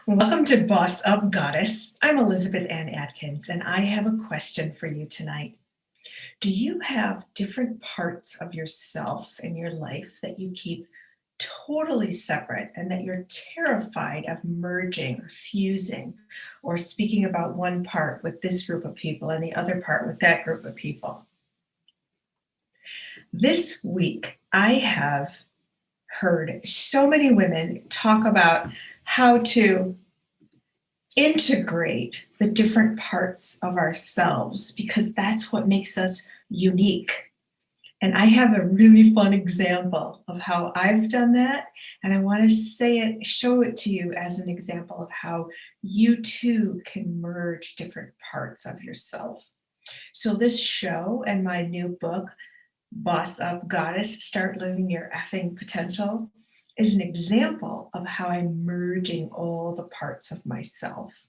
Welcome to Boss Up Goddess. I'm Elizabeth Ann Atkins, and I have a question for you tonight. Do you have different parts of yourself in your life that you keep totally separate and that you're terrified of merging or fusing or speaking about one part with this group of people and the other part with that group of people? This week, I have heard so many women talk about how to integrate the different parts of ourselves because that's what makes us unique. And I have a really fun example of how I've done that. And I want to show it to you as an example of how you too can merge different parts of yourself. So this show and my new book, Boss Up Goddess, Start Living Your Effing Potential, is an example of how I'm merging all the parts of myself.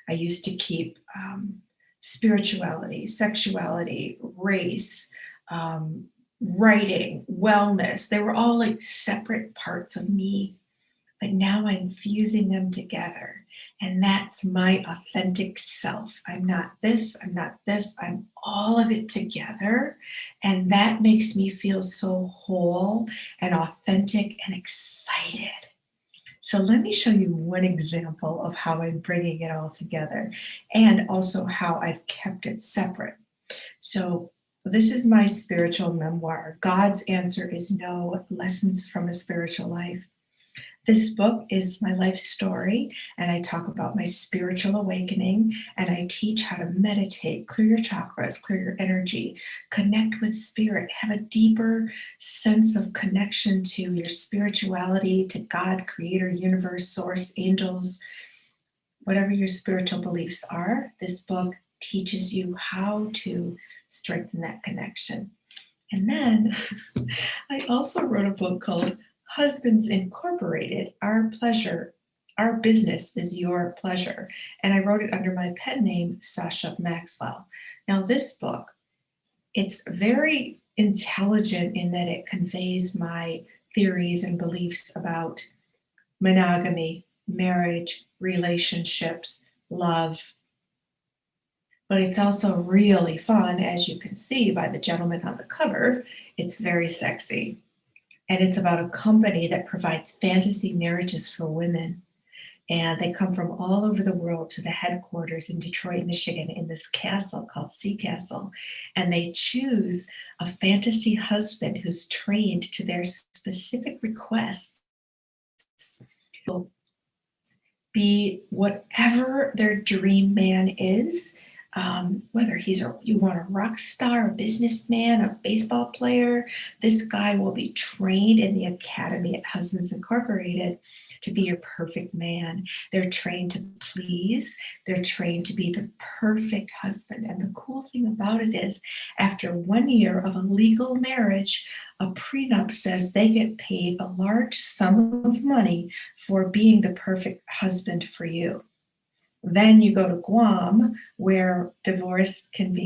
I used to keep spirituality, sexuality, race, writing, wellness. They were all like separate parts of me, but now I'm fusing them together. And that's my authentic self. I'm not this, I'm all of it together. And that makes me feel so whole and authentic and excited. So let me show you one example of how I'm bringing it all together and also how I've kept it separate. So this is my spiritual memoir, God's Answer is No, Lessons from a Spiritual Life. This book is my life story, and I talk about my spiritual awakening, and I teach how to meditate, clear your chakras, clear your energy, connect with spirit, have a deeper sense of connection to your spirituality, to God, creator, universe, source, angels, whatever your spiritual beliefs are. This book teaches you how to strengthen that connection. And then I also wrote a book called Husbands Incorporated, Our Pleasure, Our Business is Your Pleasure. And I wrote it under my pen name, Sasha Maxwell. Now this book, it's very intelligent in that it conveys my theories and beliefs about monogamy, marriage, relationships, love. But it's also really fun, as you can see by the gentleman on the cover. It's very sexy. And it's about a company that provides fantasy marriages for women. And they come from all over the world to the headquarters in Detroit, Michigan, in this castle called Sea Castle. And they choose a fantasy husband who's trained to their specific requests. Will be whatever their dream man is. Whether you want a rock star, a businessman, a baseball player, this guy will be trained in the academy at Husbands Incorporated to be your perfect man. They're trained to please. They're trained to be the perfect husband. And the cool thing about it is, after 1 year of a legal marriage, a prenup says they get paid a large sum of money for being the perfect husband for you. Then you go to Guam, where divorce can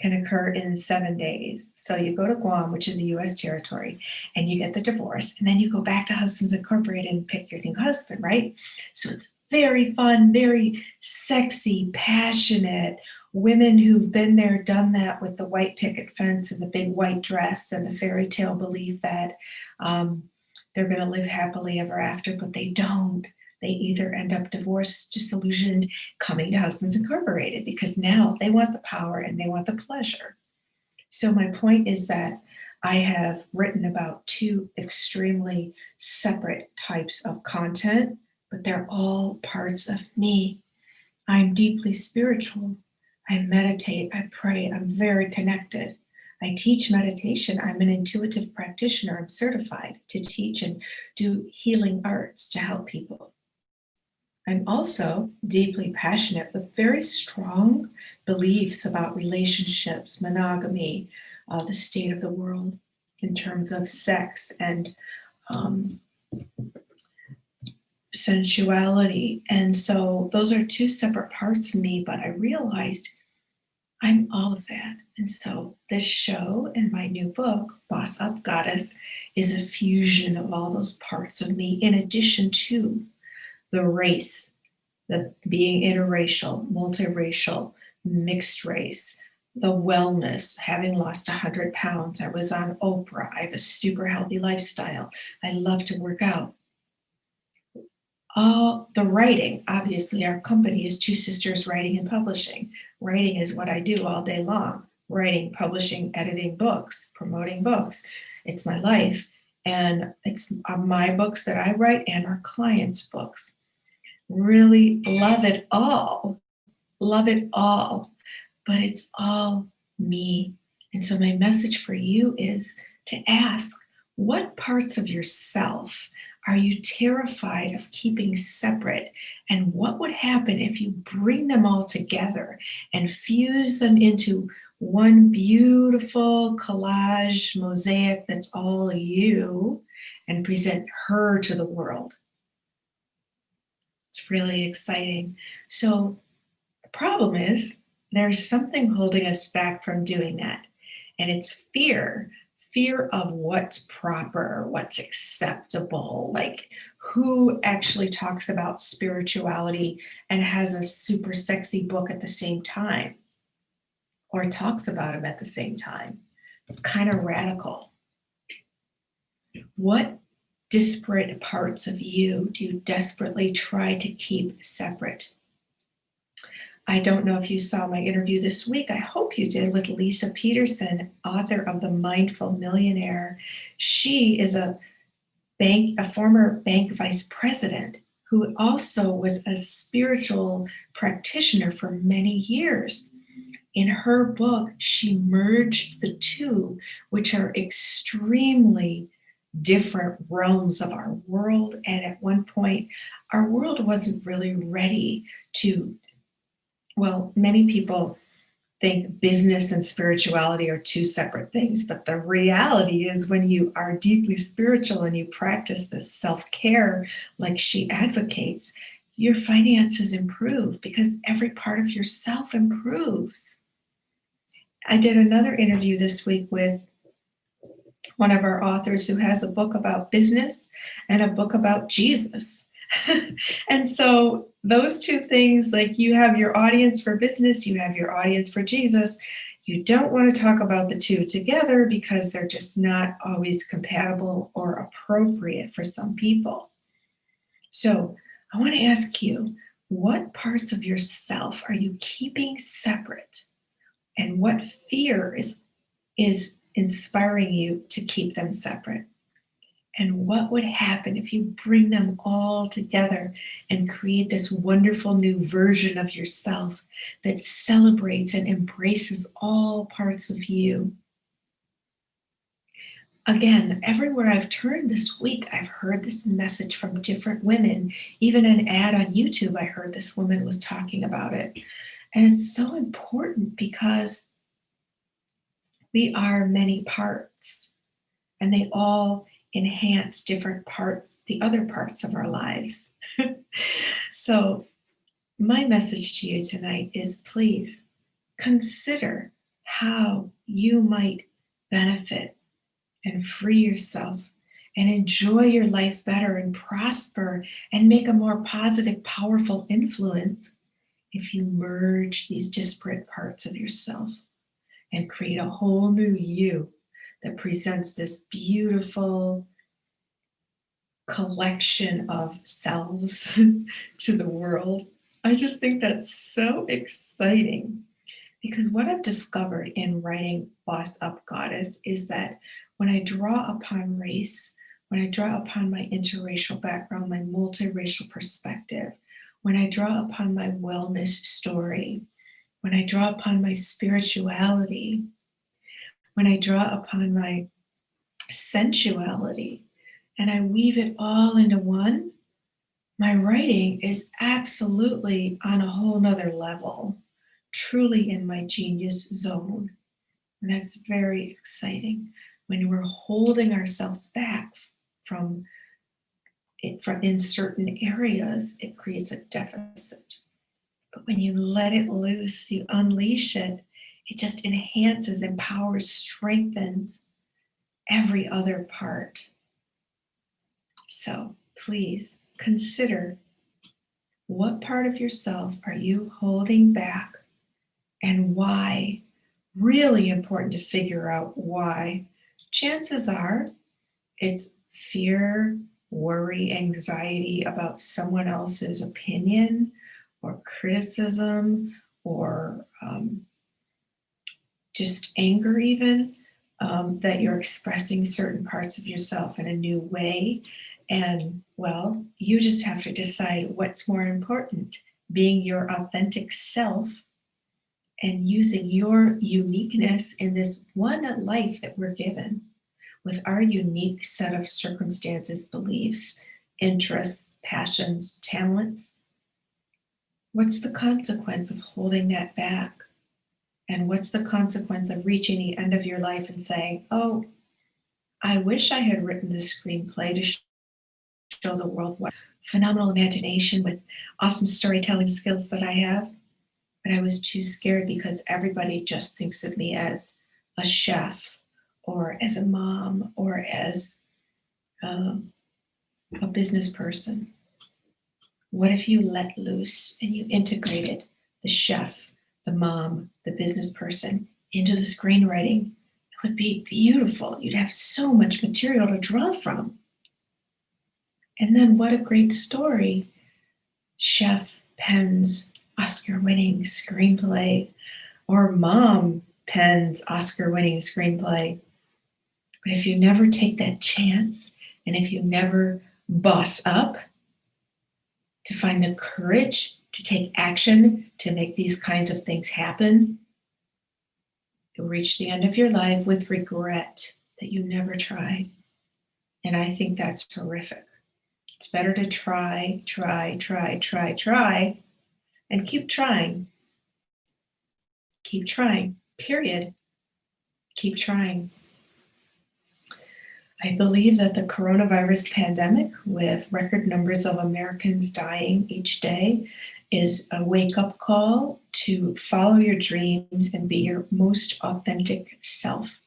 occur in 7 days. So you go to Guam, which is a U.S. territory, and you get the divorce, and then you go back to Husbands Incorporated and pick your new husband, right? So it's very fun, very sexy, passionate. Women who've been there, done that with the white picket fence and the big white dress and the fairy tale belief that they're going to live happily ever after, but they don't. They either end up divorced, disillusioned, coming to Husbands Incorporated because now they want the power and they want the pleasure. So my point is that I have written about two extremely separate types of content, but they're all parts of me. I'm deeply spiritual. I meditate, I pray, I'm very connected. I teach meditation. I'm an intuitive practitioner. I'm certified to teach and do healing arts to help people. I'm also deeply passionate with very strong beliefs about relationships, monogamy, the state of the world in terms of sex and sensuality. And so those are two separate parts of me, but I realized I'm all of that. And so this show and my new book, Boss Up Goddess, is a fusion of all those parts of me in addition to the race, the being interracial, multiracial, mixed race, the wellness, having lost 100 pounds. I was on Oprah. I have a super healthy lifestyle. I love to work out. All the writing, obviously, our company is Two Sisters Writing and Publishing. Writing is what I do all day long. Writing, publishing, editing books, promoting books. It's my life. And it's my books that I write and our clients' books. Really love it all. Love it all. But it's all me. And so my message for you is to ask, what parts of yourself are you terrified of keeping separate? And what would happen if you bring them all together and fuse them into one beautiful collage mosaic that's all you and present her to the world? It's really exciting. So the problem is there's something holding us back from doing that. And it's fear of what's proper, what's acceptable, like who actually talks about spirituality and has a super sexy book at the same time or talks about them at the same time. It's kind of radical. What disparate parts of you do you desperately try to keep separate? I don't know if you saw my interview this week. I hope you did, with Lisa Peterson, author of The Mindful Millionaire. She is a former bank vice president who also was a spiritual practitioner for many years. In her book, she merged the two, which are extremely different realms of our world. And at one point, our world wasn't really ready to, well, many people think business and spirituality are two separate things, but the reality is when you are deeply spiritual and you practice this self-care like she advocates, your finances improve because every part of yourself improves. I did another interview this week with one of our authors who has a book about business and a book about Jesus. And so those two things, like you have your audience for business, you have your audience for Jesus. You don't want to talk about the two together because they're just not always compatible or appropriate for some people. So I want to ask you, what parts of yourself are you keeping separate? And what fear is inspiring you to keep them separate? And what would happen if you bring them all together and create this wonderful new version of yourself that celebrates and embraces all parts of you? Again, everywhere I've turned this week, I've heard this message from different women. Even an ad on YouTube, I heard this woman was talking about it. And it's so important because we are many parts and they all enhance different parts, the other parts of our lives. So my message to you tonight is, please consider how you might benefit and free yourself and enjoy your life better and prosper and make a more positive, powerful influence if you merge these disparate parts of yourself and create a whole new you that presents this beautiful collection of selves to the world. I just think that's so exciting because what I've discovered in writing Boss Up Goddess is that when I draw upon race, when I draw upon my interracial background, my multiracial perspective, when I draw upon my wellness story, when I draw upon my spirituality, when I draw upon my sensuality, and I weave it all into one, my writing is absolutely on a whole nother level, truly in my genius zone. And that's very exciting when we're holding ourselves back from it from in certain areas, it creates a deficit. But when you let it loose, you unleash it, it just enhances, empowers, strengthens every other part. So please consider What part of yourself are you holding back and why? Really important to figure out why. Chances are it's fear, worry, anxiety about someone else's opinion or criticism or just anger, even that you're expressing certain parts of yourself in a new way. And well, you just have to decide what's more important, being your authentic self and using your uniqueness in this one life that we're given with our unique set of circumstances, beliefs, interests, passions, talents. What's the consequence of holding that back? And what's the consequence of reaching the end of your life and saying, oh, I wish I had written this screenplay to show the world what phenomenal imagination with awesome storytelling skills that I have, but I was too scared because everybody just thinks of me as a chef or as a mom or as um, a business person. What if you let loose and you integrated the chef, the mom, the business person into the screenwriting? It would be beautiful. You'd have so much material to draw from. And then what a great story. Chef pens Oscar-winning screenplay, or mom pens Oscar-winning screenplay. But if you never take that chance, and if you never boss up to find the courage to take action to make these kinds of things happen, you'll reach the end of your life with regret that you never tried. And I think that's horrific. It's better to try, and keep trying. Keep trying, period. Keep trying. I believe that the coronavirus pandemic, with record numbers of Americans dying each day, is a wake-up call to follow your dreams and be your most authentic self,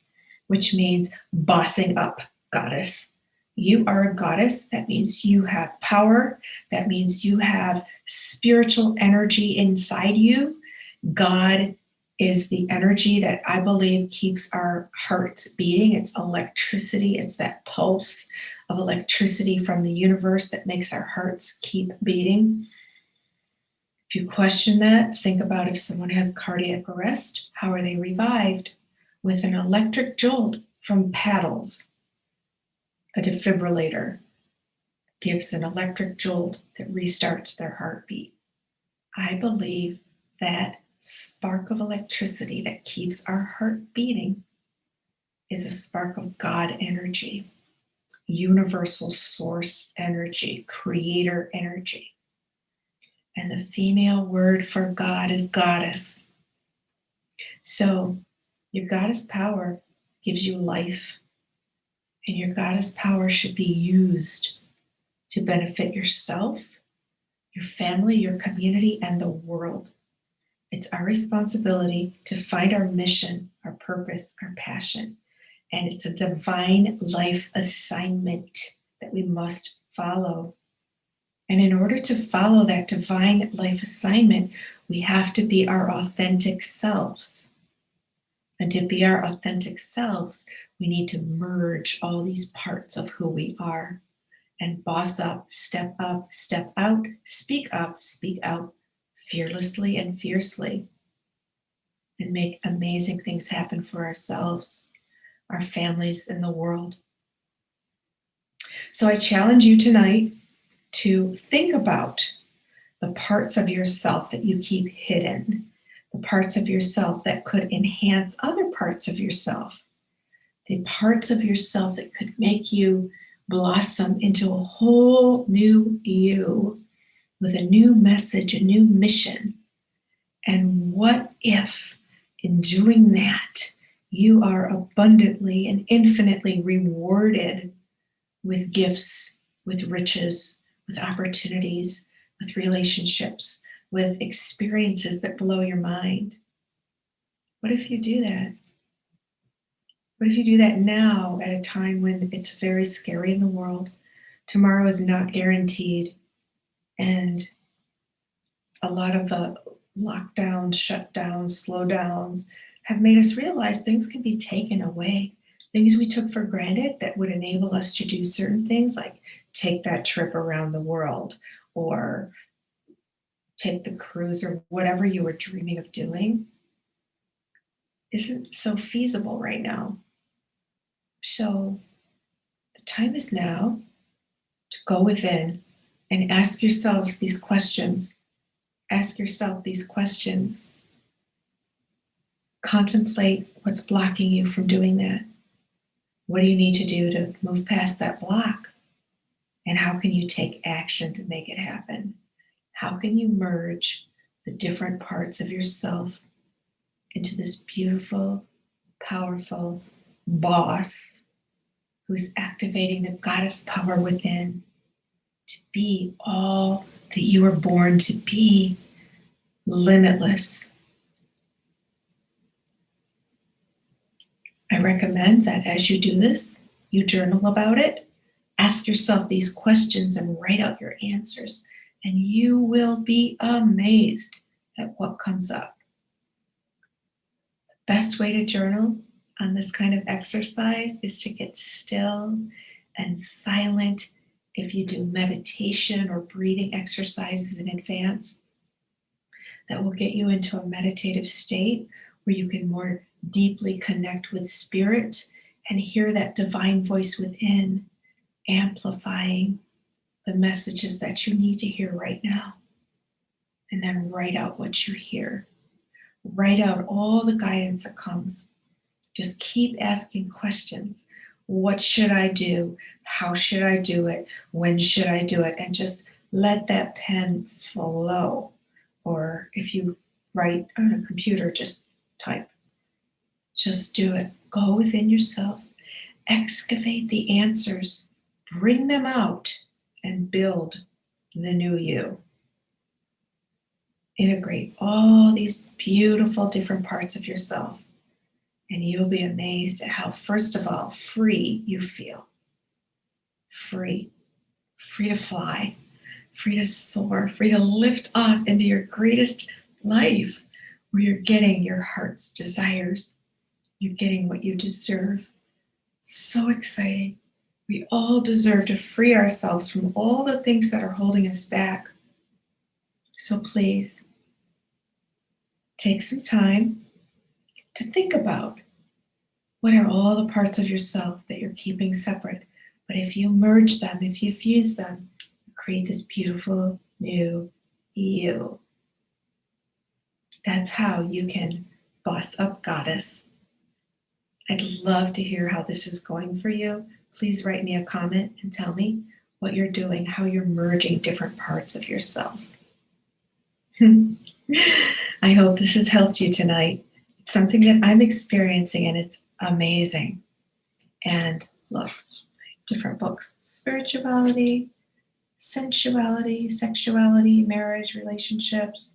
which means bossing up, goddess. You are a goddess. That means you have power. That means you have spiritual energy inside you. God is the energy that I believe keeps our hearts beating. It's electricity. It's that pulse of electricity from the universe that makes our hearts keep beating. If you question that, think about if someone has cardiac arrest, how are they revived? With an electric jolt from paddles. A defibrillator gives an electric jolt that restarts their heartbeat. I believe that spark of electricity that keeps our heart beating is a spark of God energy, universal source energy, creator energy. And the female word for God is goddess. So your goddess power gives you life, and your goddess power should be used to benefit yourself, your family, your community, and the world. It's our responsibility to find our mission, our purpose, our passion. And it's a divine life assignment that we must follow. And in order to follow that divine life assignment, we have to be our authentic selves. And to be our authentic selves, we need to merge all these parts of who we are and boss up, step out, speak up, speak out fearlessly and fiercely, and make amazing things happen for ourselves, our families, and the world. So I challenge you tonight to think about the parts of yourself that you keep hidden, the parts of yourself that could enhance other parts of yourself, the parts of yourself that could make you blossom into a whole new you with a new message, a new mission. And what if, in doing that, you are abundantly and infinitely rewarded with gifts, with riches, with opportunities, with relationships, with experiences that blow your mind? What if you do that? What if you do that now at a time when it's very scary in the world? Tomorrow is not guaranteed. And A lot of the lockdowns, shutdowns, slowdowns have made us realize things can be taken away. Things we took for granted that would enable us to do certain things, like take that trip around the world or take the cruise or whatever you were dreaming of doing, isn't so feasible right now. So the time is now to go within and ask yourselves these questions. Ask yourself these questions. Contemplate what's blocking you from doing that. What do you need to do to move past that block? And how can you take action to make it happen? How can you merge the different parts of yourself into this beautiful, powerful boss who's activating the goddess power within to be all that you were born to be, limitless? I recommend that as you do this, you journal about it, ask yourself these questions and write out your answers, and you will be amazed at what comes up. The best way to journal on this kind of exercise is to get still and silent. If you do meditation or breathing exercises in advance, that will get you into a meditative state where you can more deeply connect with spirit and hear that divine voice within, amplifying the messages that you need to hear right now. And then write out what you hear. Write out all the guidance that comes. Just keep asking questions. What should I do? How should I do it? When should I do it? And just let that pen flow. Or if you write on a computer, just type. Just do it. Go within yourself. Excavate the answers. Bring them out and build the new you. Integrate all these beautiful different parts of yourself, and you'll be amazed at how, first of all, free you feel. Free. Free to fly. Free to soar. Free to lift off into your greatest life, where you're getting your heart's desires. You're getting what you deserve. So exciting. We all deserve to free ourselves from all the things that are holding us back. So please, take some time to think about what are all the parts of yourself that you're keeping separate. But if you merge them, if you fuse them, you create this beautiful new you. That's how you can boss up goddess. I'd love to hear how this is going for you. Please write me a comment and tell me what you're doing, how you're merging different parts of yourself. I hope this has helped you tonight. It's something that I'm experiencing and it's amazing. And look, different books: spirituality, sensuality, sexuality, marriage, relationships.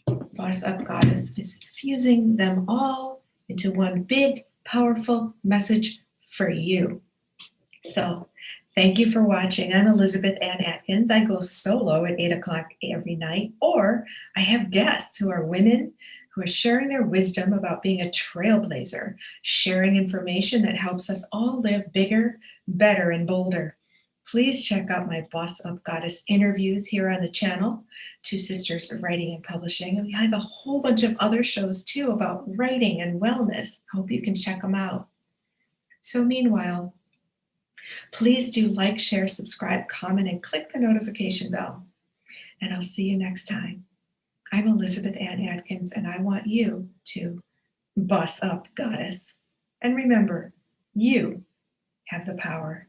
Boss Up Goddess is fusing them all into one big, powerful message for you. So thank you for watching. I'm Elizabeth Ann Atkins. I go solo at 8 o'clock every night, or I have guests who are women who are sharing their wisdom about being a trailblazer, sharing information that helps us all live bigger, better, and bolder. Please check out my Boss Up Goddess interviews here on the channel, Two Sisters of Writing and Publishing. And we have a whole bunch of other shows too about writing and wellness. Hope you can check them out. So meanwhile, please do like, share, subscribe, comment, and click the notification bell. And I'll see you next time. I'm Elizabeth Ann Atkins, and I want you to boss up, goddess. And remember, you have the power.